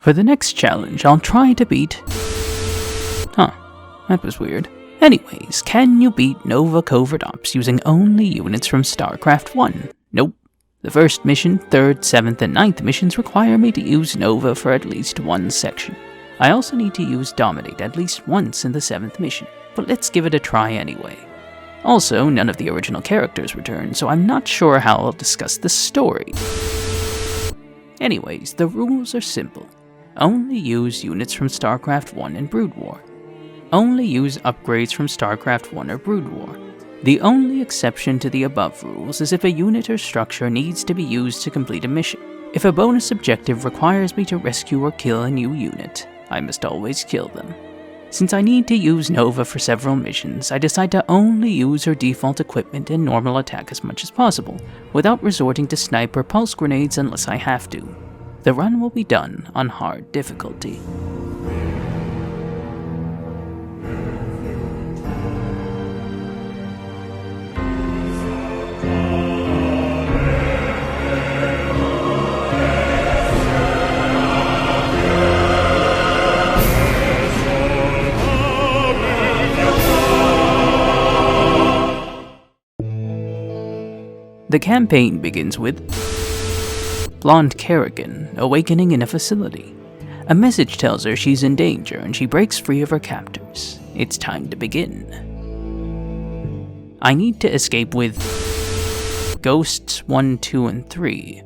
For the next challenge, I'll try to beat... Huh, that was weird. Anyways, can you beat Nova Covert Ops using only units from Starcraft 1? Nope. The first mission, 3rd, 7th, and 9th missions require me to use Nova for at least one section. I also need to use Dominate at least once in the 7th mission, but let's give it a try anyway. Also, none of the original characters return, so I'm not sure how I'll discuss the story. Anyways, the rules are simple. Only use units from Starcraft 1 and Brood War. Only use upgrades from Starcraft 1 or Brood War. The only exception to the above rules is if a unit or structure needs to be used to complete a mission. If a bonus objective requires me to rescue or kill a new unit, I must always kill them. Since I need to use Nova for several missions, I decide to only use her default equipment and normal attack as much as possible, without resorting to snipe or pulse grenades unless I have to. The run will be done on hard difficulty. The campaign begins with Blonde Kerrigan awakening in a facility. A message tells her she's in danger and she breaks free of her captors. It's time to begin. I need to escape with Ghosts 1, 2, and 3.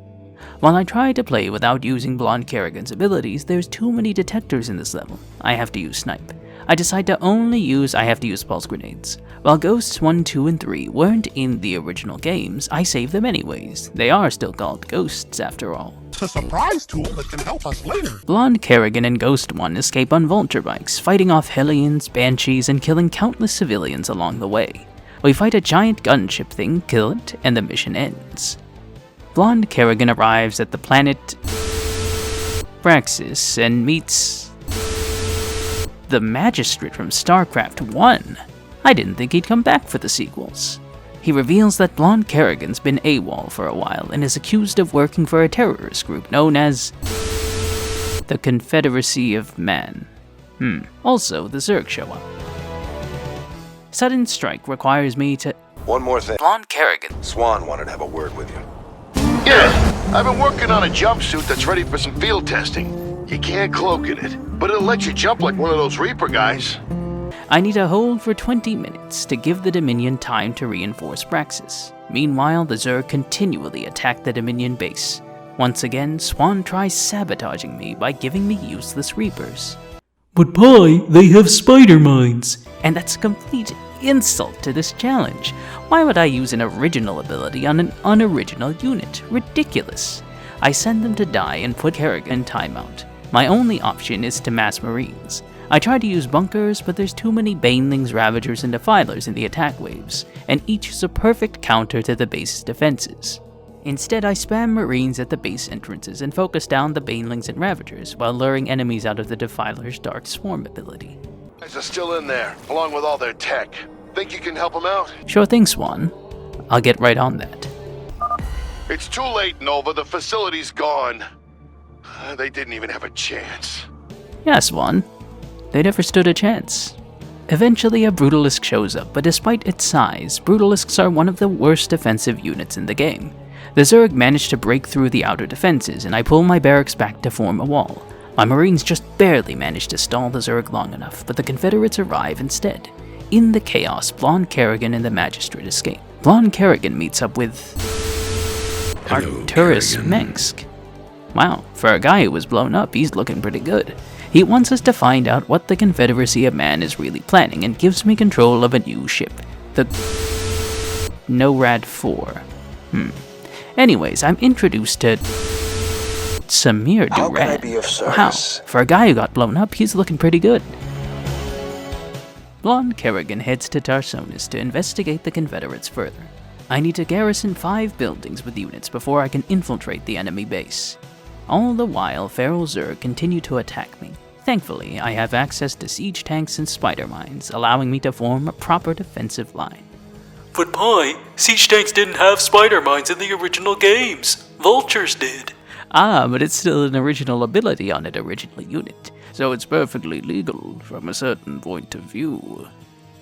While I try to play without using Blonde Kerrigan's abilities, there's too many detectors in this level. I have to use Snipe. I decide to only use pulse grenades. While Ghosts 1, 2, and 3 weren't in the original games, I save them anyways. They are still called Ghosts after all. It's a surprise tool that can help us later. Blonde Kerrigan and Ghost 1 escape on vulture bikes, fighting off Hellions, Banshees, and killing countless civilians along the way. We fight a giant gunship thing, kill it, and the mission ends. Blonde Kerrigan arrives at the planet Praxis and meets the Magistrate from Starcraft 1. I didn't think he'd come back for the sequels. He reveals that Blonde Kerrigan's been AWOL for a while and is accused of working for a terrorist group known as the Confederacy of Man. Also, the Zerg show up. Sudden strike requires me to... One more thing. Blonde Kerrigan. Swan wanted to have a word with you. Yeah, I've been working on a jumpsuit that's ready for some field testing. You can't cloak in it, but it'll let you jump like one of those Reaper guys. I need to hold for 20 minutes to give the Dominion time to reinforce Praxis. Meanwhile, the Zerg continually attack the Dominion base. Once again, Swan tries sabotaging me by giving me useless Reapers. But Pi, they have spider mines! And that's a complete insult to this challenge. Why would I use an original ability on an unoriginal unit? Ridiculous. I send them to die and put Kerrigan in timeout. My only option is to mass Marines. I try to use bunkers, but there's too many Banelings, Ravagers, and Defilers in the attack waves, and each is a perfect counter to the base's defenses. Instead, I spam Marines at the base entrances and focus down the Banelings and Ravagers, while luring enemies out of the Defiler's Dark Swarm ability. Guys are still in there, along with all their tech. Think you can help them out? Sure thing, Swan. I'll get right on that. It's too late, Nova. The facility's gone. They didn't even have a chance. Yeah, Swan. They never stood a chance. Eventually, a Brutalisk shows up, but despite its size, Brutalisks are one of the worst defensive units in the game. The Zerg manage to break through the outer defenses, and I pull my barracks back to form a wall. My Marines just barely manage to stall the Zerg long enough, but the Confederates arrive instead. In the chaos, Blonde Kerrigan and the Magistrate escape. Blonde Kerrigan meets up with Arcturus Mengsk. Wow, for a guy who was blown up, he's looking pretty good. He wants us to find out what the Confederacy of Man is really planning and gives me control of a new ship, the NORAD 4. Anyways, I'm introduced to Samir Durad. How can I be of service? Wow, for a guy who got blown up, he's looking pretty good. Blonde Kerrigan heads to Tarsonis to investigate the Confederates further. I need to garrison 5 buildings with units before I can infiltrate the enemy base. All the while, Feral Zerg continue to attack me. Thankfully, I have access to siege tanks and spider mines, allowing me to form a proper defensive line. But Pi, siege tanks didn't have spider mines in the original games. Vultures did. Ah, but it's still an original ability on an original unit, so it's perfectly legal from a certain point of view.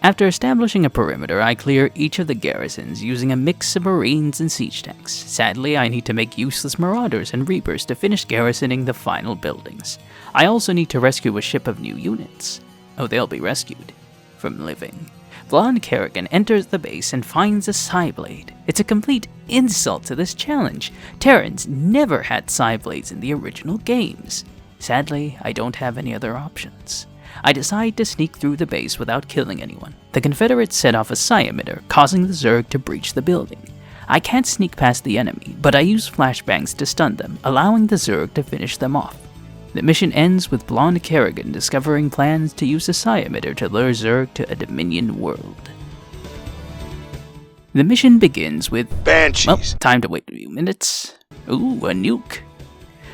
After establishing a perimeter, I clear each of the garrisons using a mix of Marines and siege tanks. Sadly, I need to make useless Marauders and Reapers to finish garrisoning the final buildings. I also need to rescue a ship of new units. Oh, they'll be rescued from living. Blonde Kerrigan enters the base and finds a Psyblade. It's a complete insult to this challenge. Terrans never had Psyblades in the original games. Sadly, I don't have any other options. I decide to sneak through the base without killing anyone. The Confederates set off a psi emitter, causing the Zerg to breach the building. I can't sneak past the enemy, but I use flashbangs to stun them, allowing the Zerg to finish them off. The mission ends with Blonde Kerrigan discovering plans to use a psi emitter to lure Zerg to a Dominion world. The mission begins with Banshees. Well, time to wait a few minutes. Ooh, a nuke.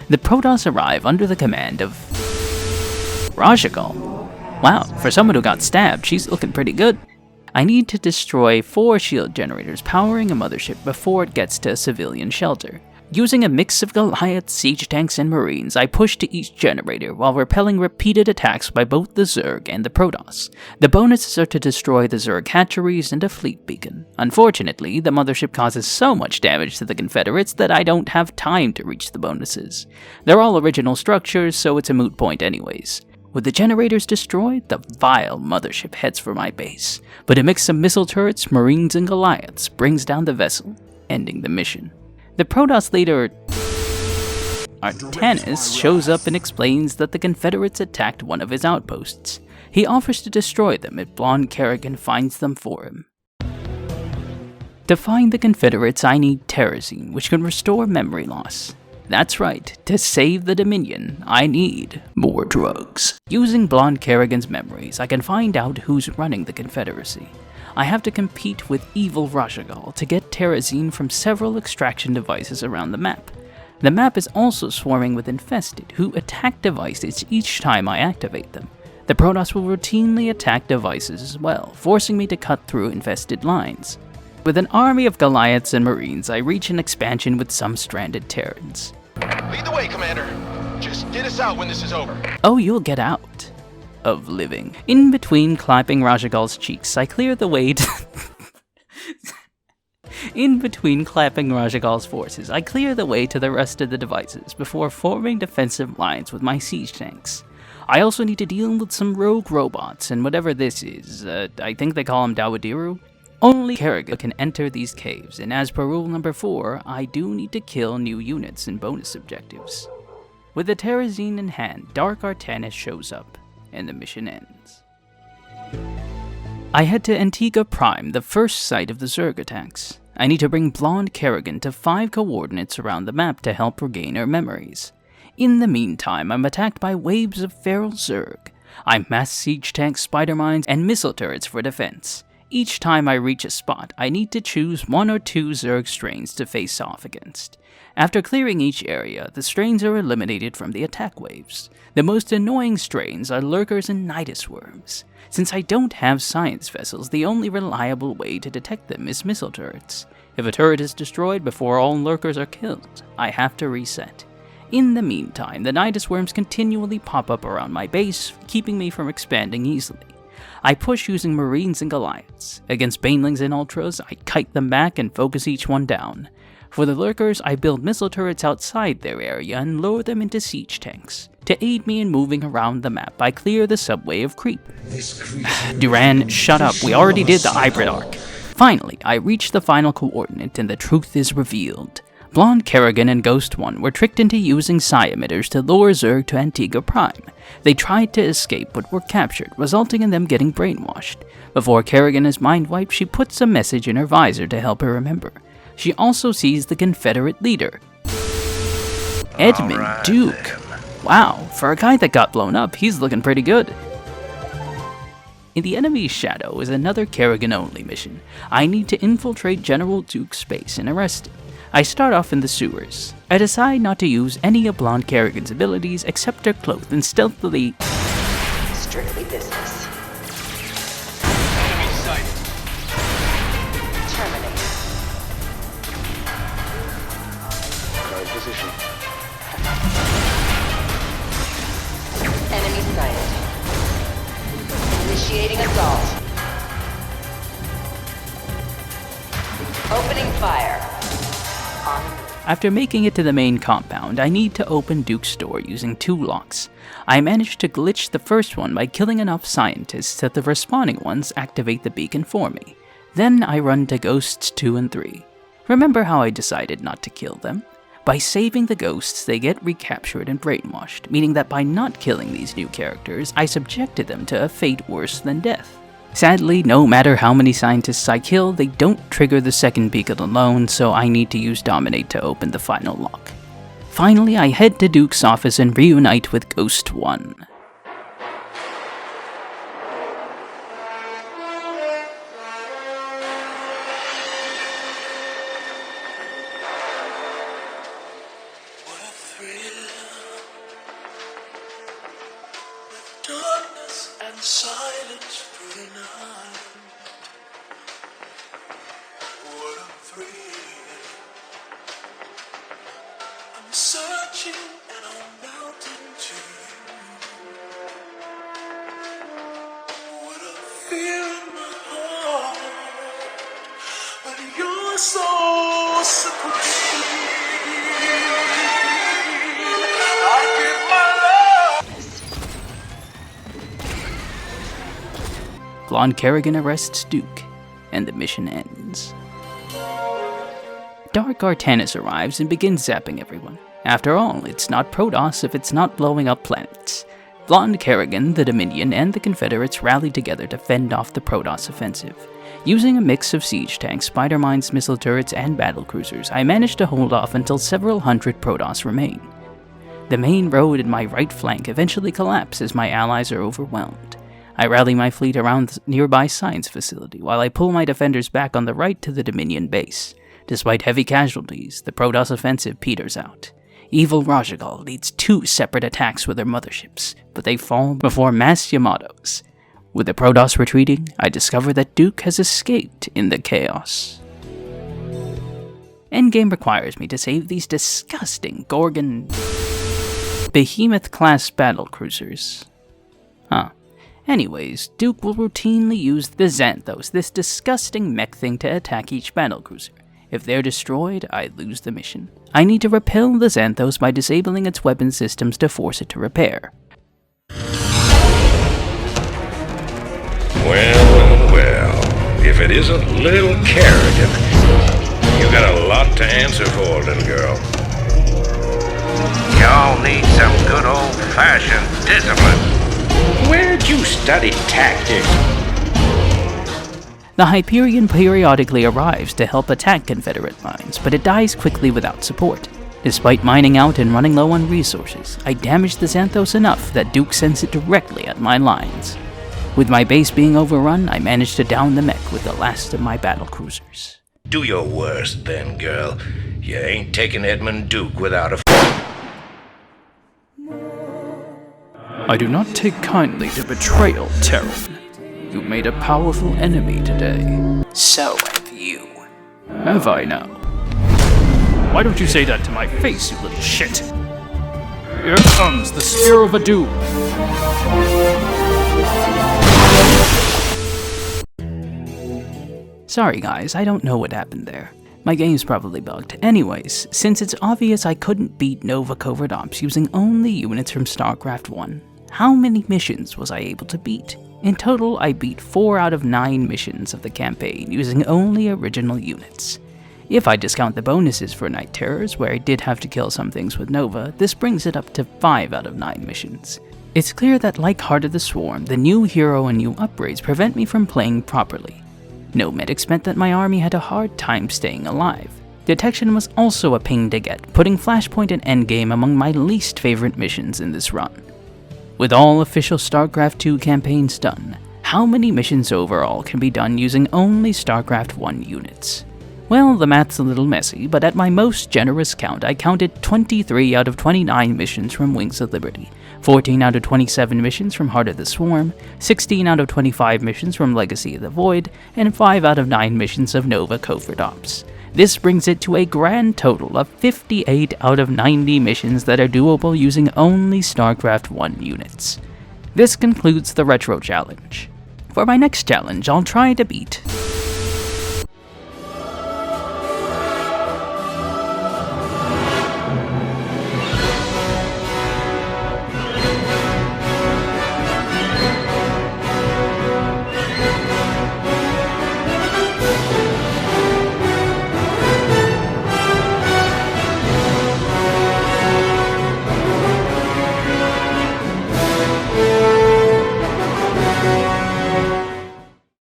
The Protoss arrive under the command of Rajagal. Wow, for someone who got stabbed, she's looking pretty good. I need to destroy 4 shield generators powering a mothership before it gets to a civilian shelter. Using a mix of Goliaths, siege tanks, and Marines, I push to each generator while repelling repeated attacks by both the Zerg and the Protoss. The bonuses are to destroy the Zerg hatcheries and a fleet beacon. Unfortunately, the mothership causes so much damage to the Confederates that I don't have time to reach the bonuses. They're all original structures, so it's a moot point anyways. With the generators destroyed, the vile mothership heads for my base, but a mix of missile turrets, Marines, and Goliaths brings down the vessel, ending the mission. The Protoss leader, Artanis, shows up and explains that the Confederates attacked one of his outposts. He offers to destroy them if Blonde Kerrigan finds them for him. To find the Confederates, I need Terrazine, which can restore memory loss. That's right, to save the Dominion, I need more drugs. Using Blonde Kerrigan's memories, I can find out who's running the Confederacy. I have to compete with evil Rajagal to get Terrazine from several extraction devices around the map. The map is also swarming with infested, who attack devices each time I activate them. The Protoss will routinely attack devices as well, forcing me to cut through infested lines. With an army of Goliaths and Marines, I reach an expansion with some stranded Terrans. Lead the way, Commander. Just get us out when this is over. Oh, you'll get out of living. In between clapping Rajagal's cheeks, I clear the way to... In between clapping Rajagal's forces, I clear the way to the rest of the devices before forming defensive lines with my siege tanks. I also need to deal with some rogue robots and whatever this is. I think they call him Dawadiru. Only Kerrigan can enter these caves, and as per rule number 4, I do need to kill new units and bonus objectives. With the Terrazine in hand, Dark Artanis shows up, and the mission ends. I head to Antigua Prime, the first site of the Zerg attacks. I need to bring Blonde Kerrigan to 5 coordinates around the map to help regain her memories. In the meantime, I'm attacked by waves of feral Zerg. I mass siege tanks, spider mines, and missile turrets for defense. Each time I reach a spot, I need to choose 1 or 2 Zerg strains to face off against. After clearing each area, the strains are eliminated from the attack waves. The most annoying strains are lurkers and nidus worms. Since I don't have science vessels, the only reliable way to detect them is missile turrets. If a turret is destroyed before all lurkers are killed, I have to reset. In the meantime, the nidus worms continually pop up around my base, keeping me from expanding easily. I push using Marines and Goliaths. Against Banelings and Ultras, I kite them back and focus each one down. For the lurkers, I build missile turrets outside their area and lower them into siege tanks. To aid me in moving around the map, I clear the subway of creep. Duran, shut up, we already did the hybrid arc. Finally, I reach the final coordinate and the truth is revealed. Blonde Kerrigan and Ghost One were tricked into using psi emitters to lure Zerg to Antigua Prime. They tried to escape but were captured, resulting in them getting brainwashed. Before Kerrigan is mind wiped, she puts a message in her visor to help her remember. She also sees the Confederate leader, Edmund Duke. Wow, for a guy that got blown up, he's looking pretty good. In the enemy's shadow is another Kerrigan-only mission. I need to infiltrate General Duke's base and arrest him. I start off in the sewers. I decide not to use any of Blonde Kerrigan's abilities except her cloak and stealthily... Strictly business. Enemy sighted. Terminate. Current position. Enemy sighted. Initiating assault. Opening fire. After making it to the main compound, I need to open Duke's door using 2 locks. I managed to glitch the first one by killing enough scientists that the respawning ones activate the beacon for me. Then I run to Ghosts 2 and 3. Remember how I decided not to kill them? By saving the ghosts, they get recaptured and brainwashed, meaning that by not killing these new characters, I subjected them to a fate worse than death. Sadly, no matter how many scientists I kill, they don't trigger the second beacon alone, so I need to use Dominate to open the final lock. Finally, I head to Duke's office and reunite with Ghost 1. Darkness and silence through the night. What a thrill. I'm searching and I'm mounting to you. What a fear in my heart. But you're so supreme. I give my Blonde Kerrigan arrests Duke, and the mission ends. Dark Artanis arrives and begins zapping everyone. After all, it's not Protoss if it's not blowing up planets. Blonde Kerrigan, the Dominion, and the Confederates rally together to fend off the Protoss offensive. Using a mix of siege tanks, spider mines, missile turrets, and battlecruisers, I managed to hold off until several hundred Protoss remain. The main road in my right flank eventually collapses as my allies are overwhelmed. I rally my fleet around the nearby science facility while I pull my defenders back on the right to the Dominion base. Despite heavy casualties, the Protoss offensive peters out. Evil Rajagal leads 2 separate attacks with their motherships, but they fall before mass Yamatos. With the Protoss retreating, I discover that Duke has escaped in the chaos. Endgame requires me to save these disgusting Gorgon Behemoth-class battlecruisers. Anyways, Duke will routinely use the Xanthos, this disgusting mech thing, to attack each battlecruiser. If they're destroyed, I lose the mission. I need to repel the Xanthos by disabling its weapon systems to force it to repair. Well, if it isn't little Kerrigan, you got a lot to answer for, little girl. Y'all need some good old-fashioned discipline. Where'd you study tactics? The Hyperion periodically arrives to help attack Confederate lines, but it dies quickly without support. Despite mining out and running low on resources, I damage the Xanthos enough that Duke sends it directly at my lines. With my base being overrun, I manage to down the mech with the last of my battlecruisers. Do your worst then, girl. You ain't taking Edmund Duke without a I do not take kindly to betrayal, Terran. You made a powerful enemy today. So have you. Have I now? Why don't you say that to my face, you little shit? Here comes the Spear of Doom. Sorry guys, I don't know what happened there. My game's probably bugged. Anyways, since it's obvious I couldn't beat Nova Covert Ops using only units from Starcraft 1, how many missions was I able to beat? In total, I beat 4 out of 9 missions of the campaign using only original units. If I discount the bonuses for Night Terrors, where I did have to kill some things with Nova, this brings it up to 5 out of 9 missions. It's clear that like Heart of the Swarm, the new hero and new upgrades prevent me from playing properly. No medics meant that my army had a hard time staying alive. Detection was also a pain to get, putting Flashpoint and Endgame among my least favorite missions in this run. With all official StarCraft 2 campaigns done, how many missions overall can be done using only StarCraft 1 units? Well, the math's a little messy, but at my most generous count, I counted 23 out of 29 missions from Wings of Liberty, 14 out of 27 missions from Heart of the Swarm, 16 out of 25 missions from Legacy of the Void, and 5 out of 9 missions of Nova Covert Ops. This brings it to a grand total of 58 out of 90 missions that are doable using only Starcraft 1 units. This concludes the Retro Challenge. For my next challenge, I'll try to beat